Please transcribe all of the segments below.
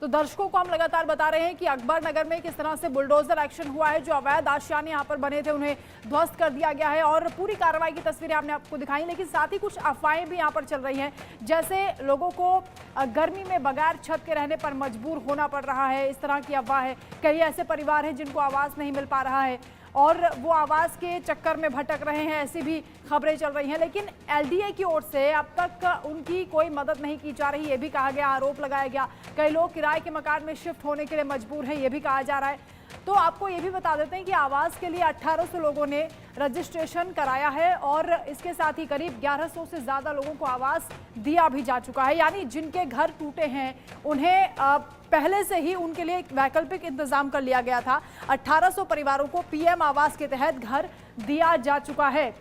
तो दर्शकों को हम लगातार बता रहे हैं कि अकबर नगर में किस तरह से बुलडोजर एक्शन हुआ है। जो अवैध आशियाने यहाँ पर बने थे उन्हें ध्वस्त कर दिया गया है और पूरी कार्रवाई की तस्वीरें हमने आपको दिखाई। लेकिन साथ ही कुछ अफवाहें भी यहाँ पर चल रही हैं, जैसे लोगों को गर्मी में बगैर छत के रहने पर मजबूर होना पड़ रहा है, इस तरह की अफवाह है। कई ऐसे परिवार हैं जिनको आवास नहीं मिल पा रहा है और वो आवास के चक्कर में भटक रहे हैं, ऐसी भी खबरें चल रही हैं। लेकिन एलडीए की ओर से अब तक उनकी कोई मदद नहीं की जा रही, ये भी कहा गया, आरोप लगाया गया। कई लोग किराए के मकान में शिफ्ट होने के लिए मजबूर हैं, ये भी कहा जा रहा है। तो आपको ये भी बता देते हैं कि आवास के लिए 1800 लोगों ने रजिस्ट्रेशन कराया है और इसके साथ ही करीब 1100 से ज़्यादा लोगों को आवास दिया भी जा चुका है। यानी जिनके घर टूटे हैं उन्हें पहले से ही उनके लिए एक वैकल्पिक इंतजाम कर लिया गया था। 1800 परिवारों को पीएम आवास के तहत घर दिया जा चुका है।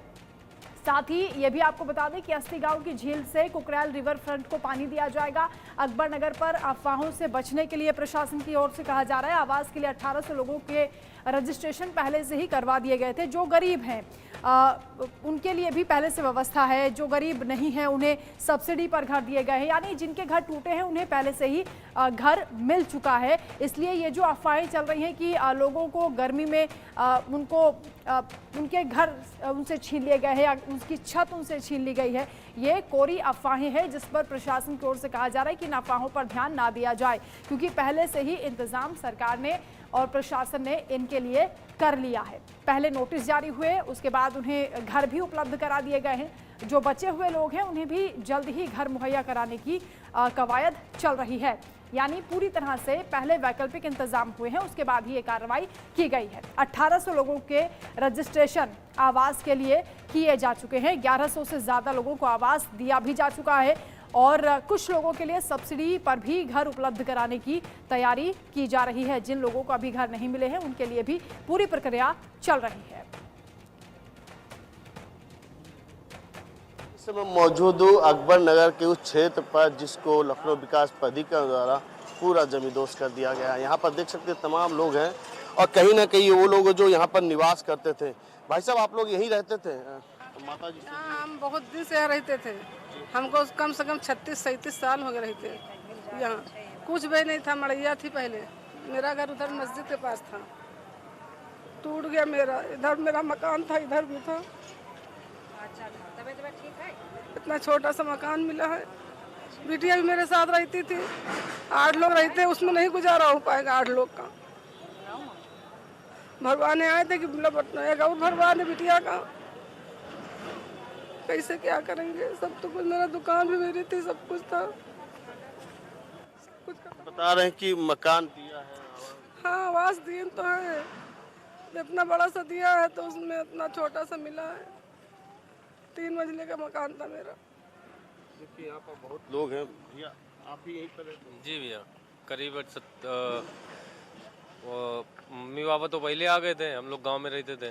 साथ ही ये भी आपको बता दें कि अस्सी गांव की झील से कुकरेल रिवर फ्रंट को पानी दिया जाएगा। अकबर नगर पर अफवाहों से बचने के लिए प्रशासन की ओर से कहा जा रहा है, आवास के लिए 1800 लोगों के रजिस्ट्रेशन पहले से ही करवा दिए गए थे। जो गरीब हैं उनके लिए भी पहले से व्यवस्था है, जो गरीब नहीं है उन्हें सब्सिडी पर घर दिए गए हैं। यानी जिनके घर टूटे हैं उन्हें पहले से ही घर मिल चुका है। इसलिए ये जो अफवाहें चल रही हैं कि लोगों को गर्मी में उनके घर उनसे छीन लिए गए हैं या उनकी छत उनसे छीन ली गई है, ये कोरी अफवाहें हैं जिस पर प्रशासन की ओर से कहा जा रहा है कि इन अफवाहों पर ध्यान ना दिया जाए, क्योंकि पहले से ही इंतजाम सरकार ने और प्रशासन ने इनके लिए कर लिया है। पहले नोटिस जारी हुए, उसके बाद उन्हें घर भी उपलब्ध करा दिए गए हैं। जो बचे हुए लोग हैं उन्हें भी जल्द ही घर मुहैया कराने की कवायद चल रही है। यानी पूरी तरह से पहले वैकल्पिक इंतजाम हुए हैं, उसके बाद ही ये कार्रवाई की गई है। 1800 लोगों के रजिस्ट्रेशन आवास के लिए किए जा चुके हैं, 1100 से ज़्यादा लोगों को आवास दिया भी जा चुका है और कुछ लोगों के लिए सब्सिडी पर भी घर उपलब्ध कराने की तैयारी की जा रही है। जिन लोगों को अभी घर नहीं मिले हैं उनके लिए भी पूरी प्रक्रिया चल रही है। इस समय मौजूद हूँ अकबर नगर के उस क्षेत्र पर जिसको लखनऊ विकास प्राधिकरण द्वारा पूरा जमींदोज कर दिया गया है। यहाँ पर देख सकते हैं तमाम लोग हैं और कहीं ना कहीं वो लोग जो यहाँ पर निवास करते थे। भाई साहब, आप लोग यहीं रहते थे? माता जी हम बहुत दिन से यहाँ रहते थे, हमको कम से कम 36-37 साल हो गए रहते यहाँ। कुछ भी नहीं था, मड़ैया थी पहले। मेरा घर उधर मस्जिद के पास था, टूट गया मेरा। इधर मेरा मकान था, इधर भी था। इतना छोटा सा मकान मिला है। बिटिया भी मेरे साथ रहती थी, 8 लोग रहते, उसमें नहीं गुजारा हो पाएगा 8 लोग का। भरवाने आए थे कि एक और भरवाने बिटिया का, कैसे क्या करेंगे? सब तो कुछ, मेरा दुकान भी मेरी थी, सब कुछ था। कुछ बता रहे हैं कि मकान दिया है। हाँ, आवास दिए तो है, इतना बड़ा सा दिया है तो उसमें इतना छोटा सा मिला है। 3 मंजिले का मकान था मेरा। देखिए यहाँ पर बहुत लोग हैं। भैया, आप भी यहीं पर रहते हैं? जी भैया, करीब मम्मी पापा तो पहले आ गए थे, हम लोग गांव में रहते थे।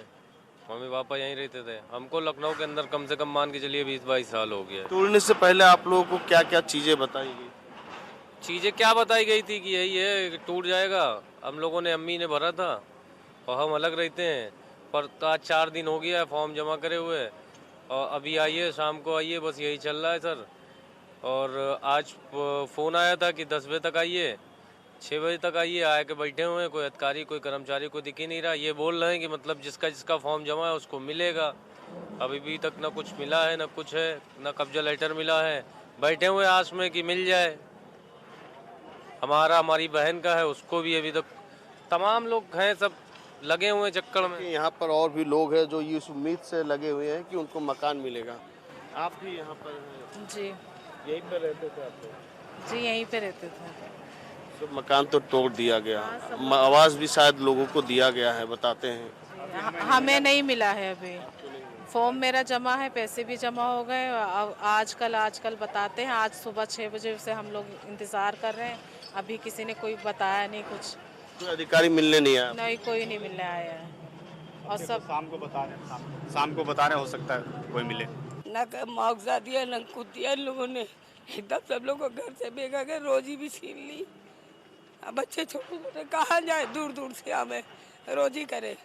मम्मी पापा यहीं रहते थे। हमको लखनऊ के अंदर कम से कम मान के चलिए 20-22 साल हो गया। तोड़ने से पहले आप लोगों को क्या क्या चीजें बताई गई? चीज़ें क्या बताई गई थी कि यही है, टूट जाएगा। हम लोगों ने, अम्मी ने भरा था और हम अलग रहते हैं। पर आज 4 दिन हो गया है फॉर्म जमा करे हुए और अभी आइए, शाम को आइए, बस यही चल रहा है सर। और आज फ़ोन आया था कि 10 बजे तक आइए, 6 बजे तक आइए। आए के बैठे हुए हैं, कोई अधिकारी कोई कर्मचारी को दिख ही नहीं रहा। ये बोल रहे हैं कि मतलब जिसका जिसका फॉर्म जमा है उसको मिलेगा। अभी भी तक ना कुछ मिला है, ना कुछ है, ना कब्जा लेटर मिला है। बैठे हुए आस में कि मिल जाए। हमारी बहन का है, उसको भी अभी तक। तमाम लोग हैं, सब लगे हुए चक्कर में। यहाँ पर और भी लोग हैं जो इस उम्मीद से लगे हुए हैं कि उनको मकान मिलेगा। आप भी यहाँ पर हैं? जी, यहीं पर रहते थे आप लोग? जी यहीं पे रहते थे। तो मकान तो तोड़ दिया गया, आवास भी शायद लोगों को दिया गया है, बताते हैं। हमें नहीं मिला है अभी। फॉर्म मेरा जमा है, पैसे भी जमा हो गए। आजकल बताते हैं। आज सुबह 6 बजे से हम लोग इंतज़ार कर रहे हैं, अभी किसी ने कोई बताया नहीं कुछ। कोई अधिकारी मिलने नहीं आया? नहीं, कोई नहीं मिलने आया है। और सब शाम को बता रहे हो सकता है कोई मिले। ना मुआवजा दिया, ना कुछ दिया लोगों ने। एकदम सब लोग को घर से बेगा के रोजी भी छीन ली। अब बच्चे छोटे छोटे कहाँ जाए, दूर दूर से हमें रोजी करे।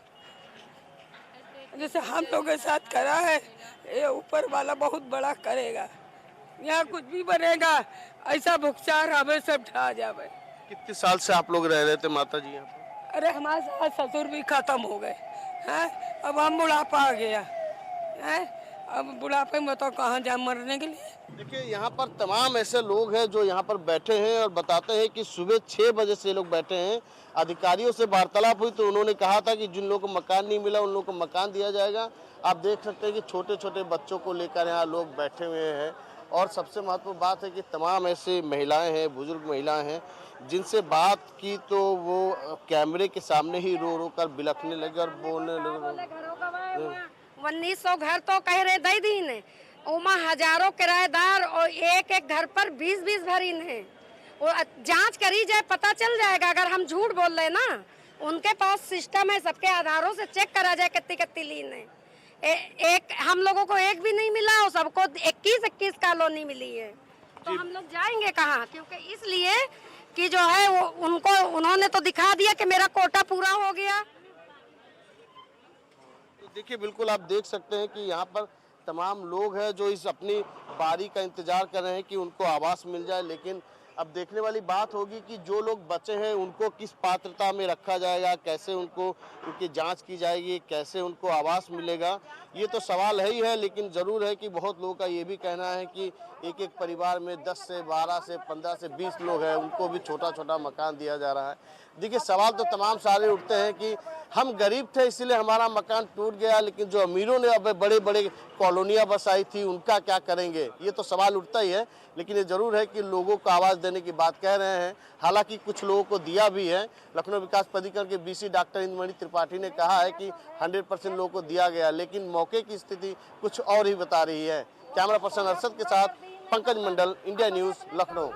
जैसे हम लोग के साथ करा है, ये ऊपर वाला बहुत बड़ा करेगा। यहाँ कुछ भी बनेगा, ऐसा भुगचार हमें सब ढा जावे। कितने साल से आप लोग रह रहे थे माता जी यहाँ पर? अरे हमारे सास ससुर भी खत्म हो गए हैं, अब हम बुढ़ापा आ गया है, अब बुढ़ापे में तो कहाँ जाए मरने के लिए। देखिए यहाँ पर तमाम ऐसे लोग हैं जो यहाँ पर बैठे हैं और बताते हैं कि सुबह 6 बजे से लोग बैठे हैं। अधिकारियों से वार्तालाप हुई तो उन्होंने कहा था कि जिन लोगों को मकान नहीं मिला उन लोगों को मकान दिया जाएगा। आप देख सकते हैं कि छोटे छोटे बच्चों को लेकर यहाँ लोग बैठे हुए हैं और सबसे महत्वपूर्ण बात है कि तमाम ऐसी महिलाएं हैं, बुजुर्ग महिलाएं हैं, जिनसे बात की तो वो कैमरे के सामने ही रो रो कर बिलखने लगे और बोलने लगे। 1900 घर तो कह रहे दे दी ने, उमा हजारों किराएदार और एक एक घर पर 20-20 भरीन है। वो जांच करी जाए, पता चल जाएगा। अगर हम झूठ बोल रहे ना, उनके पास सिस्टम है, सबके आधारों से चेक करा जाए कितनी कितनी लीन है। एक हम लोगों को एक भी नहीं मिला और सबको 21-21 कॉलोनी मिली है। तो हम लोग जाएंगे कहाँ? क्योंकि इसलिए कि जो है वो उनको उन्होंने तो दिखा दिया कि मेरा कोटा पूरा हो गया। देखिए बिल्कुल आप देख सकते हैं कि यहाँ पर तमाम लोग हैं जो इस अपनी बारी का इंतजार कर रहे हैं कि उनको आवास मिल जाए। लेकिन अब देखने वाली बात होगी कि जो लोग बचे हैं उनको किस पात्रता में रखा जाएगा, कैसे उनको उनकी जांच की जाएगी, कैसे उनको आवास मिलेगा, ये तो सवाल है ही है। लेकिन ज़रूर है कि बहुत लोगों का ये भी कहना है कि एक एक परिवार में 10 से 12 से 15 से 20 लोग हैं, उनको भी छोटा छोटा मकान दिया जा रहा है। देखिए सवाल तो तमाम सारे उठते हैं कि हम गरीब थे इसलिए हमारा मकान टूट गया, लेकिन जो अमीरों ने अब बड़े बड़े कॉलोनियाँ बसाई थी उनका क्या करेंगे, ये तो सवाल उठता ही है। लेकिन ये जरूर है कि लोगों को आवाज़ देने की बात कह रहे हैं। हालांकि कुछ लोगों को दिया भी है। लखनऊ विकास प्राधिकरण के बीसी डॉक्टर इंद्रमणि त्रिपाठी ने कहा है कि 100% लोगों को दिया गया, लेकिन मौके की स्थिति कुछ और ही बता रही है। कैमरा पर्सन अरशद के साथ पंकज मंडल, इंडिया न्यूज़, लखनऊ।